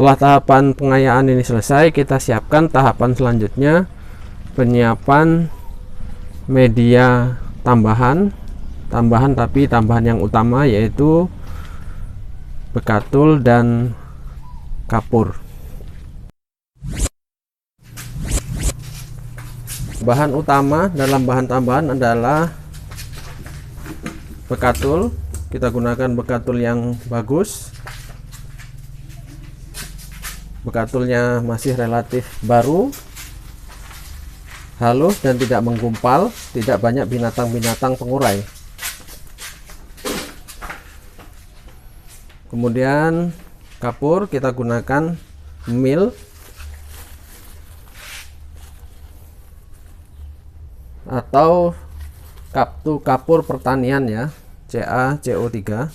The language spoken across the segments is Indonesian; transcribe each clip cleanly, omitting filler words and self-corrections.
Setelah tahapan pengayaan ini selesai, kita siapkan tahapan selanjutnya, penyiapan media tambahan tapi tambahan yang utama, yaitu bekatul dan kapur. Bahan utama dalam bahan tambahan adalah bekatul. Kita gunakan bekatul yang bagus. Bekatulnya masih relatif baru, halus dan tidak menggumpal, tidak banyak binatang-binatang pengurai. Kemudian kapur kita gunakan mil atau kapur pertanian ya, CaCO3.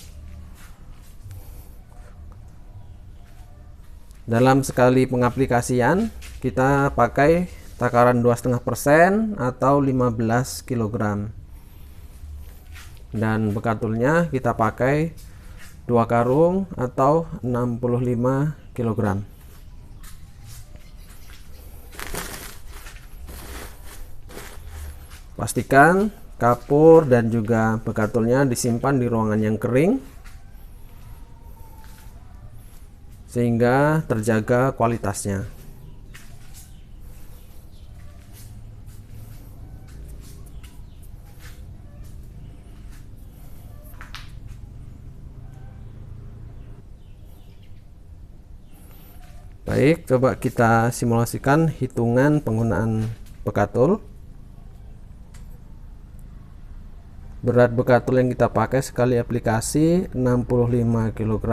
Dalam sekali pengaplikasian kita pakai takaran 2,5% atau 15 kg. Dan bekatulnya kita pakai 2 karung atau 65 kg. Pastikan kapur dan juga bekatulnya disimpan di ruangan yang kering sehingga terjaga kualitasnya. Baik, coba kita simulasikan hitungan penggunaan bekatul. Berat bekatul yang kita pakai sekali aplikasi 65 kg.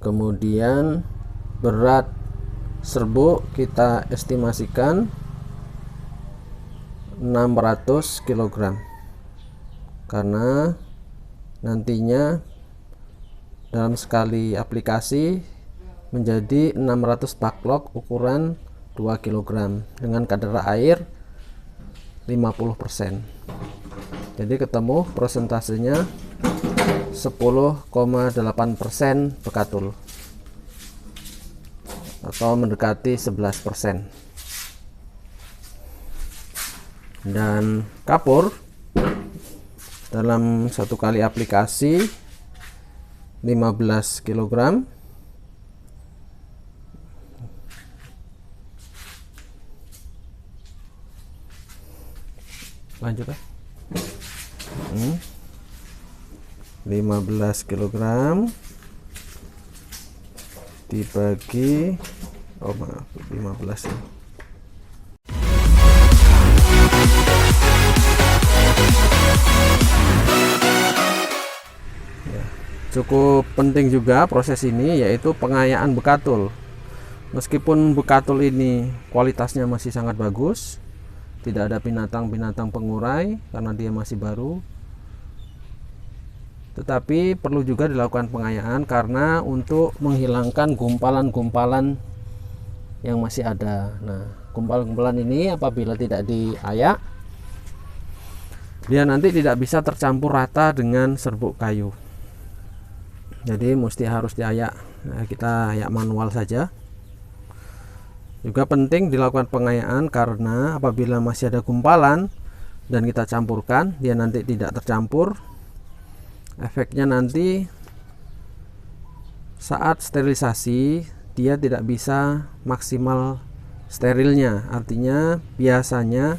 Kemudian berat serbuk kita estimasikan 600 kg, karena nantinya dalam sekali aplikasi menjadi 600 backlog ukuran 2 kg dengan kadar air 50%. Jadi ketemu persentasenya 10,8% bekatul atau mendekati 11%. Dan kapur dalam satu kali aplikasi 15 kg. Lanjut ya. 15 kg dibagi 15 ya. Cukup penting juga proses ini, yaitu pengayaan bekatul. Meskipun bekatul ini kualitasnya masih sangat bagus, tidak ada binatang-binatang pengurai karena dia masih baru, tetapi perlu juga dilakukan pengayaan karena untuk menghilangkan gumpalan-gumpalan yang masih ada. Nah, gumpalan-gumpalan ini apabila tidak diayak, dia nanti tidak bisa tercampur rata dengan serbuk kayu. Jadi mesti harus diayak. Nah, kita ayak manual saja. Juga penting dilakukan pengayaan karena apabila masih ada gumpalan dan kita campurkan, dia nanti tidak tercampur. Efeknya nanti saat sterilisasi dia tidak bisa maksimal sterilnya. Artinya biasanya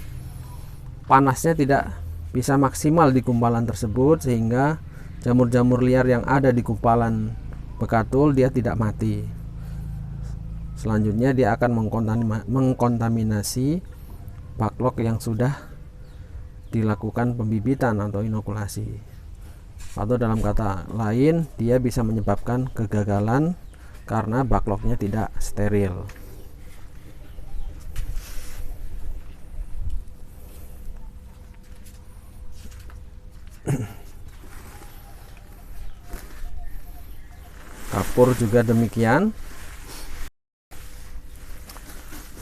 panasnya tidak bisa maksimal di gumpalan tersebut, sehingga jamur-jamur liar yang ada di gumpalan bekatul dia tidak mati. Selanjutnya dia akan mengkontaminasi backlog yang sudah dilakukan pembibitan atau inokulasi. Atau dalam kata lain, dia bisa menyebabkan kegagalan karena backlognya tidak steril. Kapur juga demikian.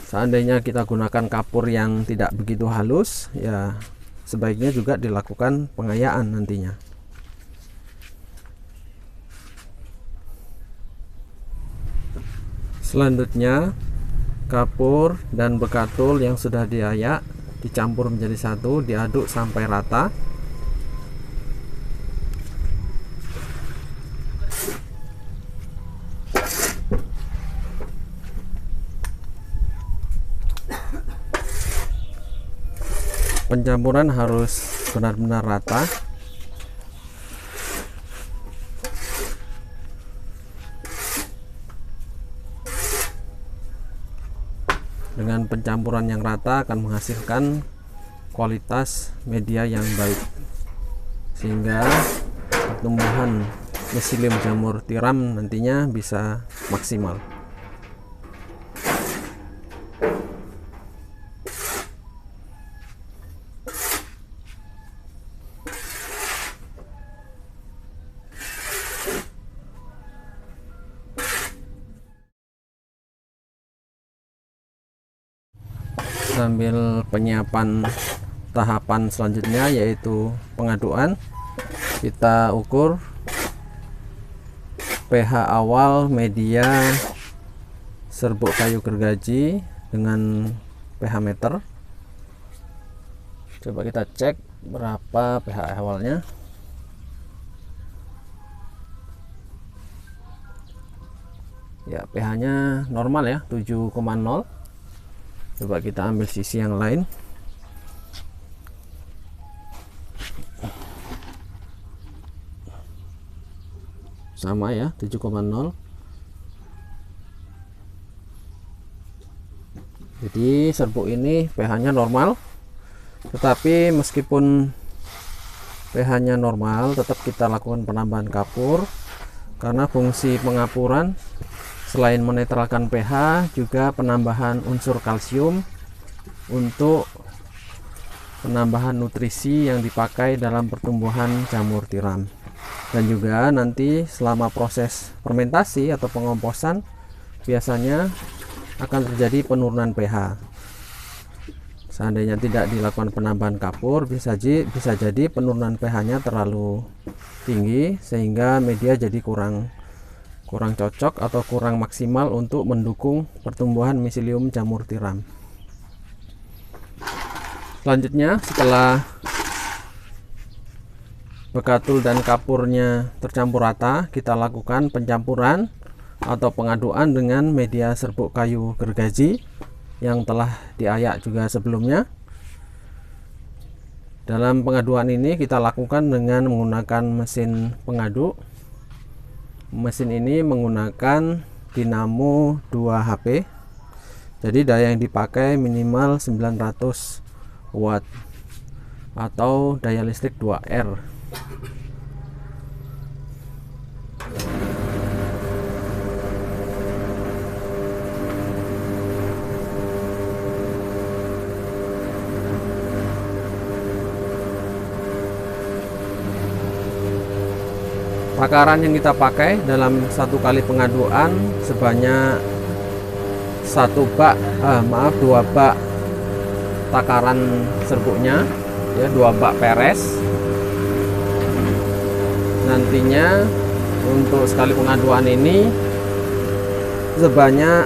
Seandainya kita gunakan kapur yang tidak begitu halus, ya sebaiknya juga dilakukan pengayaan nantinya. Selanjutnya kapur dan bekatul yang sudah diayak dicampur menjadi satu, diaduk sampai rata. Pencampuran harus benar-benar rata. Dengan pencampuran yang rata akan menghasilkan kualitas media yang baik, sehingga pertumbuhan miselium jamur tiram nantinya bisa maksimal. Sambil penyiapan tahapan selanjutnya yaitu pengaduan, kita ukur pH awal media serbuk kayu gergaji dengan pH meter. Coba kita cek berapa pH awalnya. Ya, pH-nya normal ya, 7,0. Coba kita ambil sisi yang lain. Sama ya, 7,0. Jadi serbuk ini pH-nya normal. Tetapi meskipun pH-nya normal, tetap kita lakukan penambahan kapur, karena fungsi pengapuran selain menetralkan pH juga penambahan unsur kalsium untuk penambahan nutrisi yang dipakai dalam pertumbuhan jamur tiram. Dan juga nanti selama proses fermentasi atau pengomposan biasanya akan terjadi penurunan pH. Seandainya tidak dilakukan penambahan kapur, bisa jadi penurunan pH-nya terlalu tinggi sehingga media jadi kurang cocok atau kurang maksimal untuk mendukung pertumbuhan miselium jamur tiram. Selanjutnya, setelah bekatul dan kapurnya tercampur rata, kita lakukan pencampuran atau pengaduan dengan media serbuk kayu gergaji yang telah diayak juga sebelumnya. Dalam pengaduan ini kita lakukan dengan menggunakan mesin pengaduk. Mesin ini menggunakan dinamo 2 HP. Jadi daya yang dipakai minimal 900 watt atau daya listrik 2R. Takaran yang kita pakai dalam satu kali pengaduan sebanyak 2 bak takaran serbuknya ya, 2 bak peres. Nantinya untuk sekali pengaduan ini sebanyak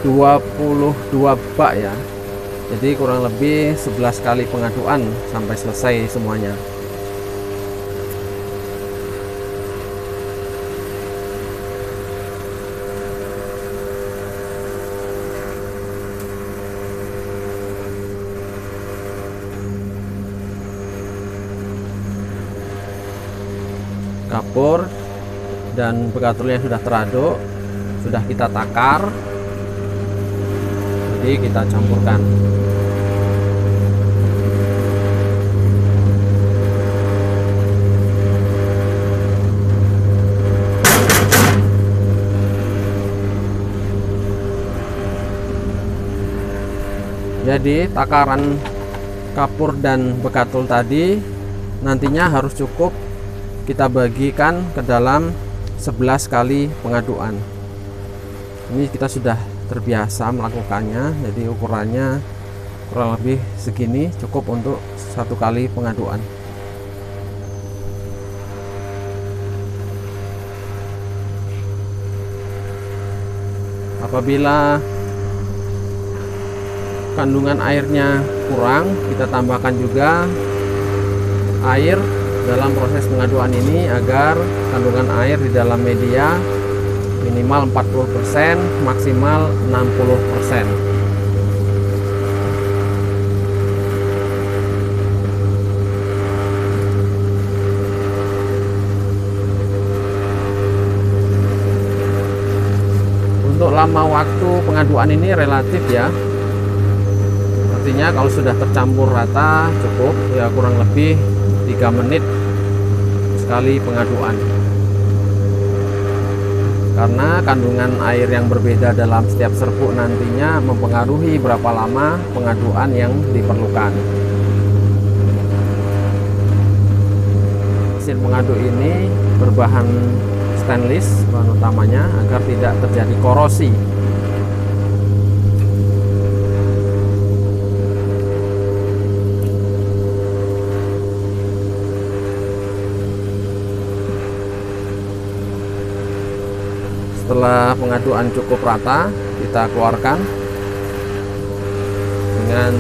22 bak ya. Jadi kurang lebih 11 kali pengaduan sampai selesai semuanya. Kapur dan bekatulnya sudah teraduk, sudah kita takar, jadi kita campurkan. Jadi takaran kapur dan bekatul tadi nantinya harus cukup kita bagikan ke dalam 11 kali pengaduan. Ini kita sudah terbiasa melakukannya, jadi ukurannya kurang lebih segini, cukup untuk satu kali pengaduan. Apabila kandungan airnya kurang, kita tambahkan juga air dalam proses pengaduan ini agar kandungan air di dalam media minimal 40%, maksimal 60%. Untuk lama waktu pengaduan ini relatif ya. Artinya kalau sudah tercampur rata cukup ya, kurang lebih 3 menit sekali pengaduan. Karena kandungan air yang berbeda dalam setiap serbuk nantinya mempengaruhi berapa lama pengaduan yang diperlukan. Mesin pengaduk ini berbahan stainless bahan utamanya agar tidak terjadi korosi. Setelah pengaduan cukup rata, kita keluarkan dengan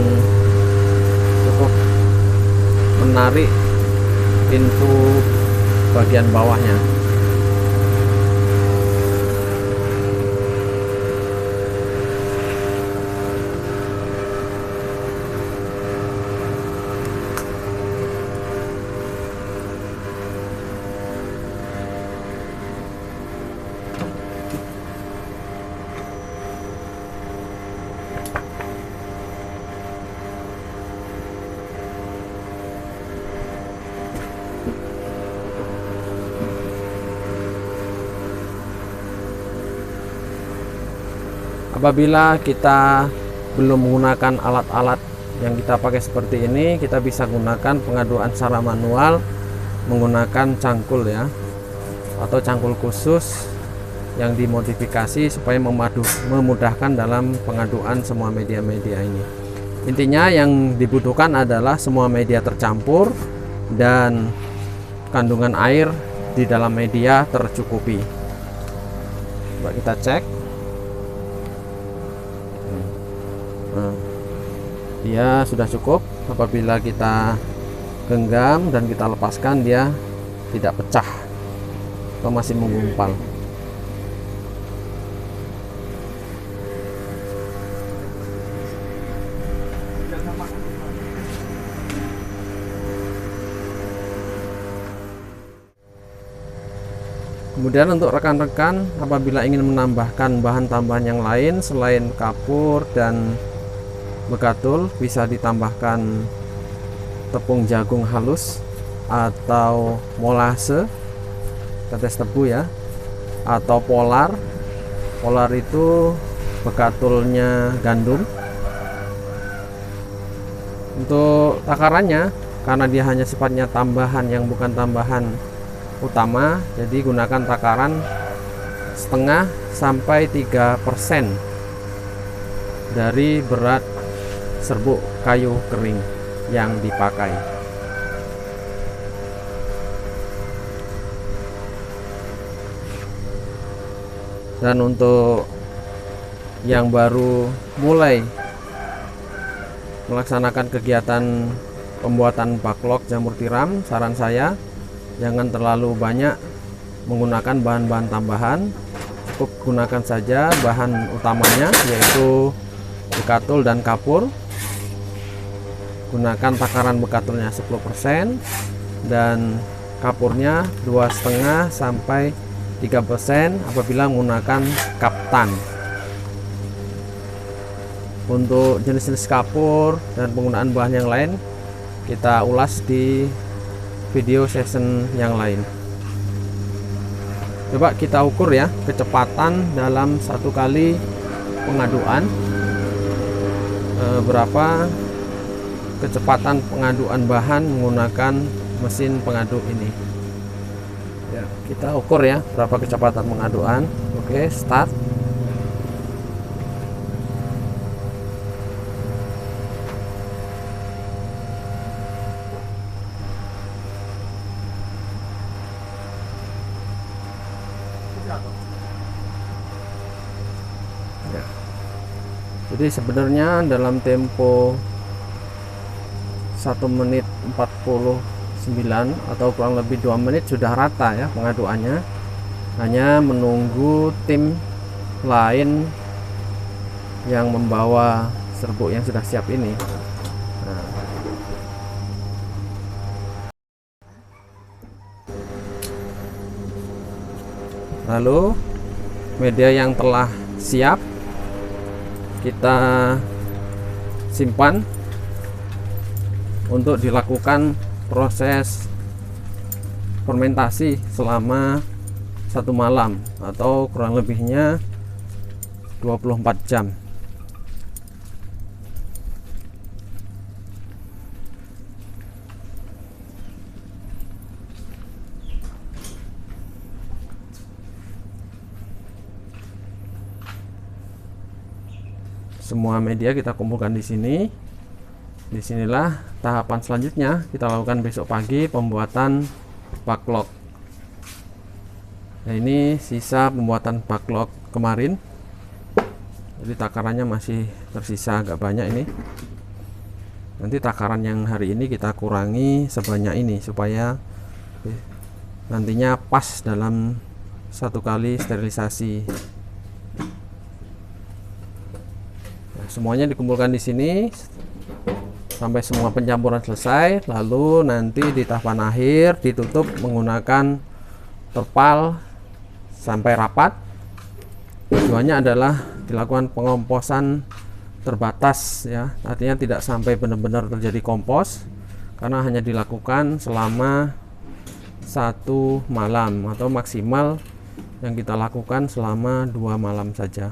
cukup menarik pintu bagian bawahnya. Apabila kita belum menggunakan alat-alat yang kita pakai seperti ini, kita bisa gunakan pengaduan secara manual menggunakan cangkul ya, atau cangkul khusus yang dimodifikasi supaya memudahkan dalam pengaduan semua media-media ini. Intinya yang dibutuhkan adalah semua media tercampur dan kandungan air di dalam media tercukupi. Coba kita cek. Dia sudah cukup. Apabila kita genggam dan kita lepaskan, dia tidak pecah atau masih menggumpal. Kemudian untuk rekan-rekan apabila ingin menambahkan bahan tambahan yang lain selain kapur dan begatul, bisa ditambahkan tepung jagung halus atau molase, tetes tebu ya, atau polar. Polar itu begatulnya gandum. Untuk takarannya, karena dia hanya sifatnya tambahan yang bukan tambahan utama, jadi gunakan takaran setengah sampai 3% dari berat serbuk kayu kering yang dipakai. Dan untuk yang baru mulai melaksanakan kegiatan pembuatan backlog jamur tiram, saran saya jangan terlalu banyak menggunakan bahan-bahan tambahan, cukup gunakan saja bahan utamanya yaitu begatul dan kapur. Gunakan takaran begatulnya 10% dan kapurnya 2,5 sampai 3% apabila menggunakan kaptan. Untuk jenis-jenis kapur dan penggunaan bahan yang lain kita ulas di video session yang lain. Coba kita ukur ya kecepatan dalam satu kali pengaduan, berapa kecepatan pengaduan bahan menggunakan mesin pengaduk ini ya. Kita ukur ya berapa kecepatan pengaduan. Oke, start. Jadi sebenarnya dalam tempo 1 menit 49 atau kurang lebih 2 menit sudah rata ya pengaduannya, hanya menunggu tim lain yang membawa serbuk yang sudah siap ini. Nah, lalu media yang telah siap kita simpan untuk dilakukan proses fermentasi selama 1 malam atau kurang lebihnya 24 jam. Semua media kita kumpulkan di sini. Disinilah tahapan selanjutnya kita lakukan besok pagi, pembuatan backlog. Nah, ini sisa pembuatan backlog kemarin. Jadi takarannya masih tersisa agak banyak ini. Nanti takaran yang hari ini kita kurangi sebanyak ini supaya nantinya pas dalam 1 kali sterilisasi. Nah, semuanya dikumpulkan di sini sampai semua pencampuran selesai, lalu nanti di tahapan akhir ditutup menggunakan terpal sampai rapat. Tujuannya adalah dilakukan pengomposan terbatas ya, artinya tidak sampai benar-benar terjadi kompos, karena hanya dilakukan selama 1 malam atau maksimal yang kita lakukan selama 2 malam saja.